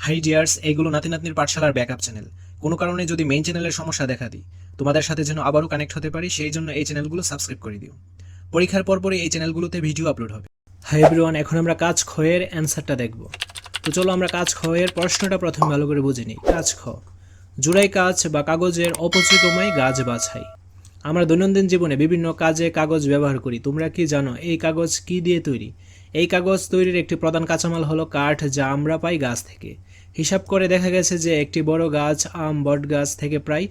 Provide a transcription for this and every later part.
High dears, এইগুলো নাতি নাতনির পাঠশালার ব্যাকআপ চ্যানেল। কোনো কারণে যদি মেইন চ্যানেলের সমস্যা দেখা দিই, তোমাদের সাথে যেন আবারও কানেক্ট হতে পারি, সেই জন্য এই চ্যানেলগুলো সাবস্ক্রাইব করে দিও। পরীক্ষার পরপরই এই চ্যানেলগুলোতে ভিডিও আপলোড হবে। হাই এভরিওয়ান, এখন আমরা কাজ খ এর অ্যান্সারটা দেখব। তো চলো আমরা কাজ খ এর প্রশ্নটা প্রথমে ভালো করে বুঝে নিই। কাজ খ, জুড়াই কাজ বা কাগজের অপচিতময় গাছ বাছাই। আমরা দৈনন্দিন জীবনে বিভিন্ন কাজে কাগজ ব্যবহার করি। তোমরা কি জানো এই কাগজ কি দিয়ে তৈরি? এই কাগজ তৈরির একটি প্রধান কাঁচামাল হলো কাঠ, যা আমরা পাই গাছ থেকে। হিসাব করে দেখা গেছে যে একটি বড় গাছ, বট গাছ থেকে প্রায়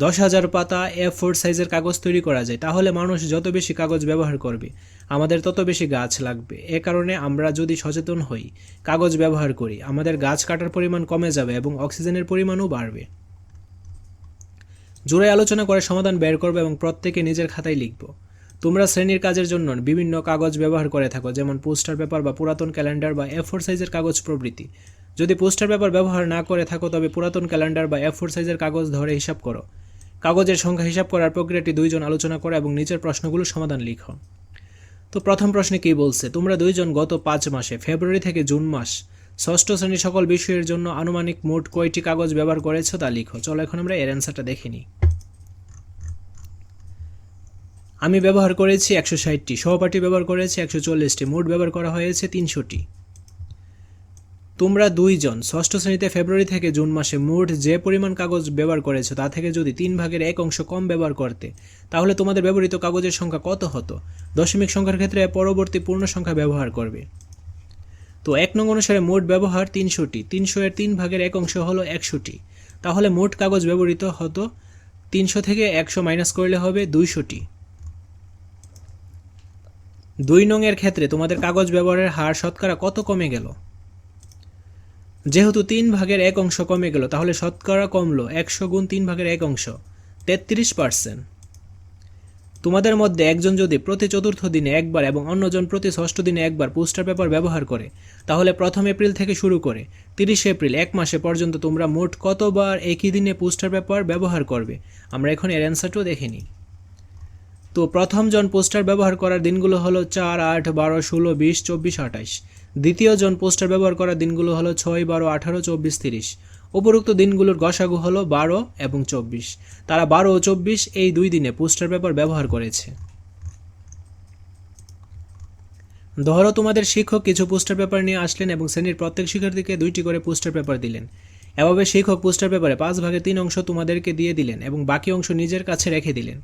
10,000 পাতা A4 সাইজের কাগজ তৈরি করা যায়। তাহলে মানুষ যত বেশি কাগজ ব্যবহার করবে, আমাদের তত বেশি গাছ লাগবে। এ কারণে আমরা যদি সচেতন হই, কাগজ ব্যবহার করি, আমাদের গাছ কাটার পরিমাণ কমে যাবে এবং অক্সিজেনের পরিমাণও বাড়বে। জোরে আলোচনা করে সমাধান বের করবে এবং প্রত্যেকে নিজের খাতায় লিখব। তোমরা শ্রেণীর কাজের জন্য বিভিন্ন কাগজ ব্যবহার করে থাকো, যেমন পোস্টার পেপার বা পুরাতন ক্যালেন্ডার বা A4 সাইজের কাগজ প্রভৃতি। যদি পোস্টার পেপার ব্যবহার না করে থাকো, তবে পুরাতন ক্যালেন্ডার বা A4 সাইজের কাগজ ধরে হিসাব করো। কাগজের সংখ্যা হিসাব করার প্রক্রিয়াটি দুইজন আলোচনা করো এবং নিচের প্রশ্নগুলোর সমাধান লিখো। তো প্রথম প্রশ্নে কি বলছে? তোমরা দুইজন গত 5 মাসে ফেব্রুয়ারি থেকে জুন মাস ষষ্ঠ শ্রেণীর সকল বিষয়ের জন্য আনুমানিক মোট কয়টি কাগজ ব্যবহার করেছো তা লিখো। চলো এখন আমরা এর অ্যান্সারটা দেখে নিই। আমি ব্যবহার করেছি 160টি, সহপাঠী ব্যবহার করেছে 140টি, মোট ব্যবহার করা হয়েছে 300টি। তোমরা দুইজন ষষ্ঠ শ্রেণীতে ফেব্রুয়ারি থেকে জুন মাসে মোট যে পরিমাণ কাগজ ব্যবহার করেছো তা থেকে যদি 3/1 অংশ কম ব্যবহার করতে, তাহলে তোমাদের ব্যবহৃত কাগজের সংখ্যা কত হতো? দশমিক সংখ্যার ক্ষেত্রে পরবর্তী পূর্ণ সংখ্যা ব্যবহার করবে। তো 1 নং অনুসারে মোট ব্যবহার 300টি, 300 এর 3/1 অংশ হলো 100টি। তাহলে মোট কাগজ ব্যবহৃত হতো 300 থেকে 100 মাইনাস করলে হবে 200টি। 2 নং এর ক্ষেত্রে তোমাদের কাগজ ব্যবহারের হার শতকরা কত কমে গেল? যেহেতু 3/1 অংশ কমে গেল, তাহলে শতকরা কমলো 100 গুণ 3/1 অংশ, 33%। তোমাদের মধ্যে একজন যদি প্রতি চতুর্থ দিনে একবার এবং অন্যজন প্রতি ষষ্ঠ দিনে একবার পোস্টার পেপার ব্যবহার করে, তাহলে 1 এপ্রিল থেকে শুরু করে 30 এপ্রিল, 1 মাসে পর্যন্ত তোমরা মোট কতবার একই দিনে পোস্টার পেপার ব্যবহার করবে? আমরা এখন এর অ্যান্সারটাও দেখে নিই। তো প্রথম জন পোস্টার ব্যবহার করার দিনগুলো হলো 4, 8, 12, 16, 20, 24, 28। দ্বিতীয় জন পোস্টার ব্যবহার করার দিনগুলো হলো 6, 12, 18, 24, 30। উপরোক্ত দিনগুলোর গসাগু হলো 12 এবং 24। তারা 12 ও 24 এই 2 দিনে পোস্টার পেপার ব্যবহার করেছে। ধরো তোমাদের শিক্ষক কিছু পোস্টার পেপার নিয়ে আসলেন এবং শ্রেণীর প্রত্যেক শিক্ষার্থীকে 2টি করে পোস্টার পেপার দিলেন। এভাবে শিক্ষক পোস্টার পেপারে 5/3 অংশ তোমাদেরকে দিয়ে দিলেন এবং বাকি অংশ নিজের কাছে রেখে দিলেন।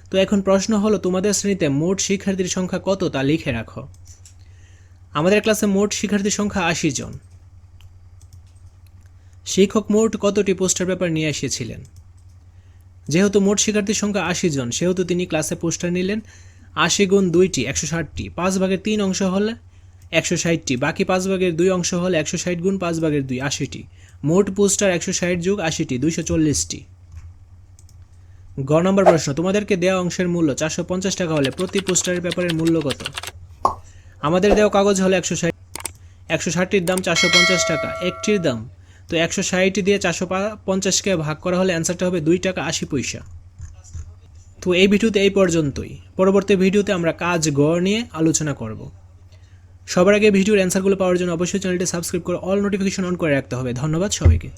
তো এখন প্রশ্ন হলো, তোমাদের শ্রেণীতে মোট শিক্ষার্থীর সংখ্যা কত তা লিখে রাখো। আমাদের ক্লাসে মোট শিক্ষার্থীর সংখ্যা 80 জন। শিক্ষক মোট কতটি পোস্টার পেপার নিয়ে এসেছিলেন? যেহেতু মোট শিক্ষার্থীর সংখ্যা 80 জন, সেহেতু তিনি ক্লাসে পোস্টার নিলেন 80 গুণ 2টি 160টি, 5/3 অংশ হলে 160টি, বাকি 5/2 অংশ হলে 160 গুণ 5/2 80টি। মোট পোস্টার 160 যোগ 80টি, 240টি। গ নম্বর প্রশ্ন, তোমাদেরকে দেওয়া অংশের মূল্য 450 টাকা হলে প্রতি পোস্টারের পেপারের মূল্য কত? আমাদের দেওয়া কাগজ হলো 160, 160টির দাম 450 টাকা, একটির দাম। তো 160 দিয়ে 450কে ভাগ করা হলে অ্যান্সারটা হবে 2 টাকা 80 পয়সা। তো এই ভিডিওতে এই পর্যন্তই। পরবর্তী ভিডিওতে আমরা কাজ গ নিয়ে আলোচনা করব। সবার আগে ভিডিওর অ্যান্সারগুলো পাওয়ার জন্য অবশ্যই চ্যানেলটি সাবস্ক্রাইব করে অল নোটিফিকেশন অন করে রাখতে হবে। ধন্যবাদ সবাইকে।